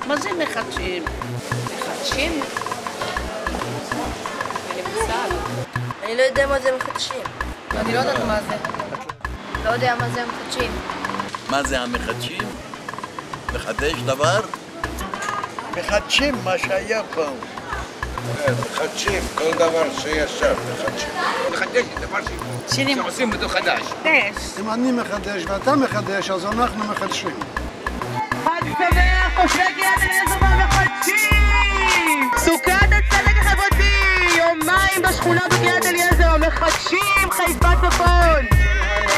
מה זה מחדשים? מחדשים? אין לי מושג. אני לא יודע מה זה מחדשים. אני לא יודעת מה זה. לא יודע מה זה מחדשים. מה זה המחדשים? מחדש דבר? מחדשים מה שהיה פעם. מחדשים, כל דבר שישב מחדשים. מחדש זה דבר שעושים אותו חדש. אם אני מחדש ואתה מחדש, אז אנחנו מחדשים. חג שמח, תושבי קריית אליעזר והמחדשים! סוכת הצדק החברתי! יומיים בשכונה בקריית אליעזר, המחדשים, חיפה צפון!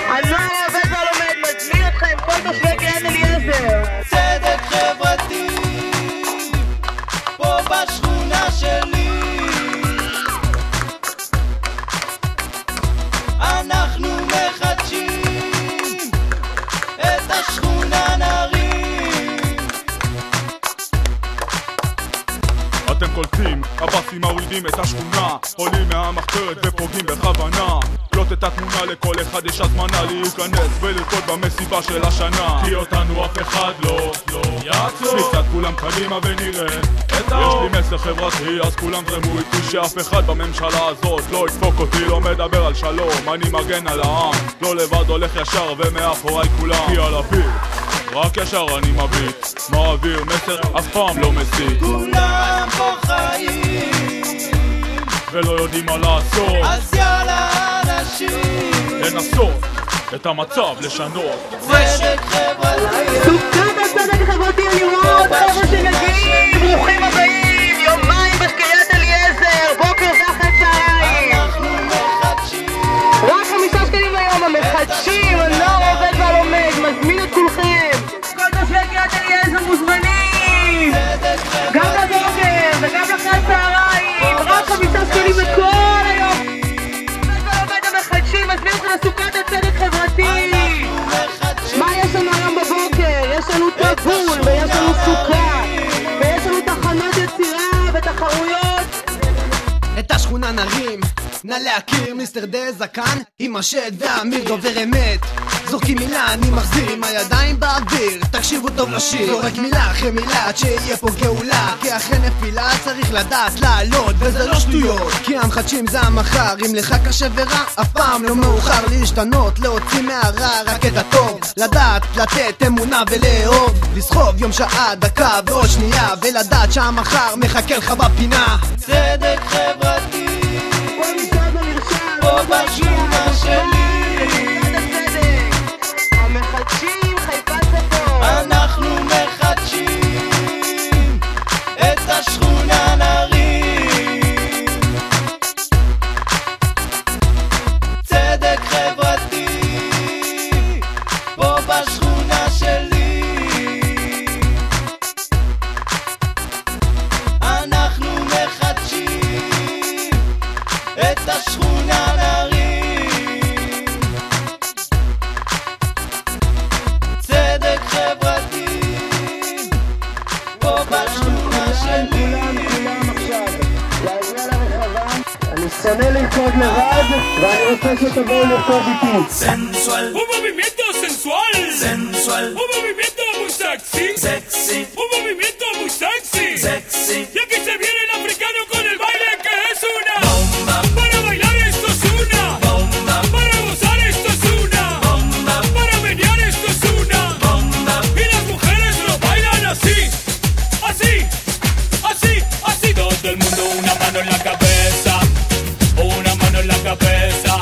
הנוער העובד והלומד מזמין אתכם, כל תושבי קריית אליעזר! צדק חברתי פה בשכונה שלי, אנחנו מחדשים את השכונה נרים. אתם קולטים, הבאסים מורידים את השכונה, עולים מהמחתרת ופוגעים בכוונה. לוט את התמונה, לכל אחד יש הזמנה להיכנס ולרקוד במסיבה של השנה, כי אותנו אף אחד לא יעצור. מצד כולם קדימה ונראה את האור. יש לי מסר חברתי, אז כולם זרמו איתי, שאף אחד בממשלה הזאת לא ידפוק אותי. לא מדבר על שלום, אני מגן על העם, לא לבד הולך ישר ומאחוריי כולם, כי על הפיל רק ישר אני מביט, מעביר מסר, אף פעם לא מסית. כולם פה חיים ולא יודעים מה לעשות, אז יאללה אנשים לנסות את המצב לשנות. צדק חברתי, סוכת הצדק החברתי, אני רואה עוד חבר'ה שמגיעים, ברוכים הבאים, יומיים בקריית אליעזר, בוקר ואחרי צהריים. אנחנו מחדשים רק 5 שקלים ליום, המחדשים, הנוער העובד והלומד, מזמין את כולכם. כל תושבי קריית אליעזר מוזמנים, גם בבוקר וגם אחרי הצהריים, רק 5 שקלים בכל היום. עובד המחדשים, מזמין אתכם לסוכת הצדק חברתי. מה יש לנו היום בבוקר? יש לנו טבול ויש לנו סוכה ויש לנו תחנות יצירה ותחרויות. את השכונה נרים, נא להכיר מיסטר דה זקן עם השד והאמיר דובר אמת. זורקים מילה, אני מחזיר עם הידיים באוויר, תקשיבו טוב לשיר. זורק מילה אחרי מילה עד שיהיה פה גאולה, כי אחרי נפילה צריך לדעת לעלות, וזה לא שטויות, כי המחדשים זה המחר. אם לך קשה ורע, אף פעם לא מאוחר להשתנות, להוציא מהרע רק את הטוב, לדעת לתת אמונה ולאהוב, לסחוב יום שעה, דקה ועוד שנייה, ולדעת שהמחר מחכה לך בפינה. צדק חברתי פה בשכונה שלי, המחדשים, חיפה צפון. אנחנו מחדשים את השכונה נרים. צדק חברתי פה בשכונה שלי, אנחנו מחדשים את השכונה נרים. צדק חברתי פה בשכונה שלי. כולם עכשיו, להגיע לרחבה. אני שונא לרקוד לבד, ואני רוצה שתבואו לרקוד איתי. Sensual, Un movimiento sensual, sensual, un movimiento muy sexy, sexy, un movimiento muy sexy, sexy. y aquí se viene el africano con el baile que es una Bomba, para bailar esto es una bomba, para gozar esto es una bomba, para menear esto es una bomba. y las mujeres lo bailan así, así, así, así. Todo el mundo una mano en la cabeza, una mano en la cabeza,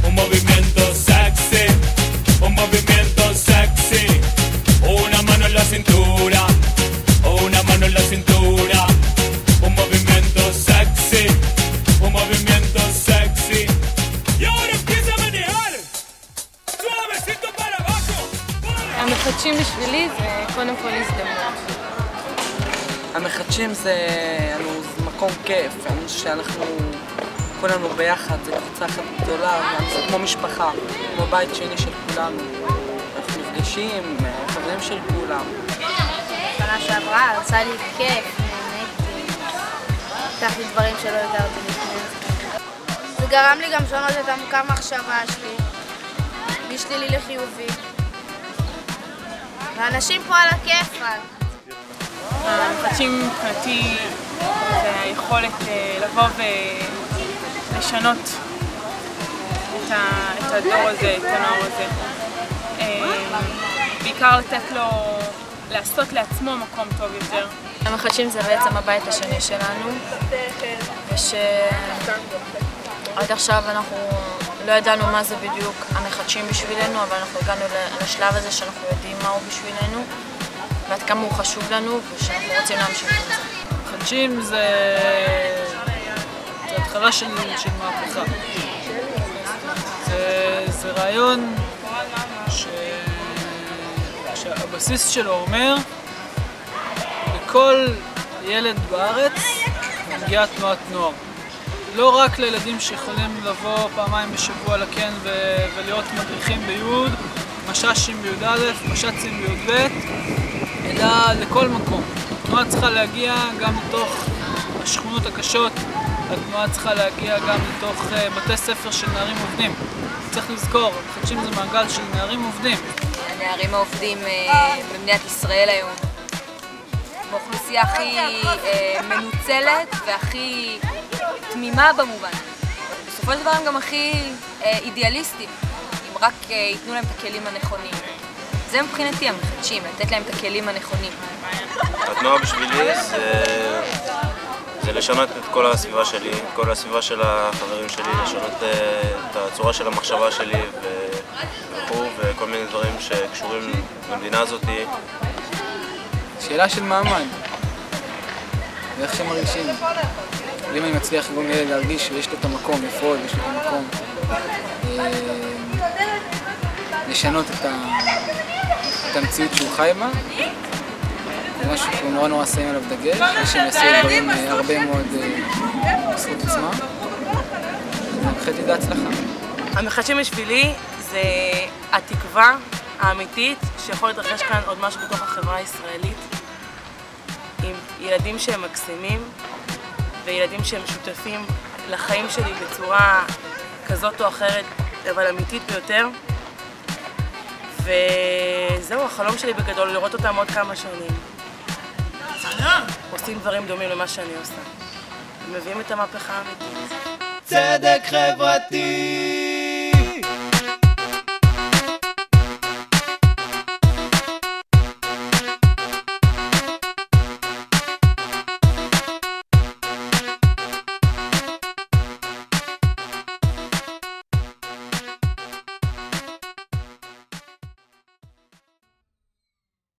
un movimiento sexy, un movimiento sexy, una mano en la cintura, una mano en la cintura, un movimiento sexy, un movimiento sexy. Y ahora empieza a manejar, suavecito para abajo. המחדשים בשבילי זה קודם כל הזדמנות. המחדשים זה מקום כיף, אני חושב שאנחנו כולנו ביחד, זה קבוצה אחת גדולה, זה כמו משפחה, כמו בית שני של כולנו. אנחנו נפגשים, חברים של כולם. שנה שעברה, עשה לי כיף, נהניתי, לקחתי דברים שלא הכרתי לפני. זה גרם לי גם שונות את עמוק המחשבה שלי, בשלילי לחיובי. ואנשים פה על הכיפאק. המחדשים מבחינתי זה היכולת לבוא ולשנות את הדור הזה, את הנוער הזה. בעיקר לתת לו, לעשות לעצמו מקום טוב יותר. המחדשים זה בעצם הבית השני שלנו, ושעד עכשיו אנחנו לא ידענו מה זה בדיוק המחדשים בשבילנו, אבל אנחנו הגענו לשלב הזה שאנחנו יודעים מה הוא בשבילנו, ועד כמה הוא חשוב לנו, ושאנחנו רוצים להמשיך עם זה. מחדשים זה התחלה של מהפכה. זה רעיון שהבסיס שלו אומר לכל ילד בארץ מגיעה תנועת נוער. לא רק לילדים שיכולים לבוא פעמיים בשבוע לקן ולהיות מדריכים בי', מש"שים בי"א, מש"צים בי"ב, אלא לכל מקום. התנועה צריכה להגיע גם לתוך השכונות הקשות, התנועה צריכה להגיע גם לתוך בתי ספר של נערים עובדים. צריך לזכור, מחדשים זה מעגל של נערים עובדים. הנערים העובדים במדינת ישראל היום, באוכלוסייה הכי מנוצלת והכי תמימה במובן. בסופו של דבר הם גם הכי אידיאליסטים, אם רק ייתנו להם את הכלים הנכונים. זה מבחינתי המחדשים, לתת להם את הכלים הנכונים. התנועה בשבילי זה לשנות את כל הסביבה שלי, כל הסביבה של החברים שלי, לשנות את הצורה של המחשבה שלי וכו' וכל מיני דברים שקשורים למדינה הזאת. שאלה של מעמד, ואיך שהם מרגישים. אם אני מצליח לגרום ילד להרגיש שיש לו את המקום לפעול, יש לו את המקום לשנות את המציאות שהוא חי בה, זה משהו שהוא נורא נורא שמים עליו דגש, ושהם יעשו דברים הרבה מאוד בזכות עצמם. אני מאחל לי בהצלחה. המחדשים בשבילי זה התקווה האמיתית שיכול להתרחש כאן עוד משהו בתוך החברה הישראלית, עם ילדים שהם מקסימים וילדים שהם שותפים לחיים שלי בצורה כזאת או אחרת, אבל אמיתית ביותר. וזהו, החלום שלי בגדול, לראות אותם עוד כמה שנים. עושים דברים דומים למה שאני עושה. מביאים את המהפכה האמיתית. צדק חברתי